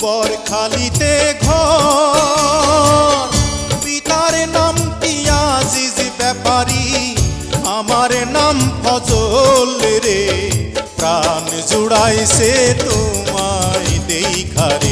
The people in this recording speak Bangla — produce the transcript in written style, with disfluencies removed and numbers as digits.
বরখালিতে ঘর, পিতার নাম আজিজ ব্যাপারী, আমার নাম ফজল রে। প্রাণ জুড়াইছে তোমায় দেইখারে।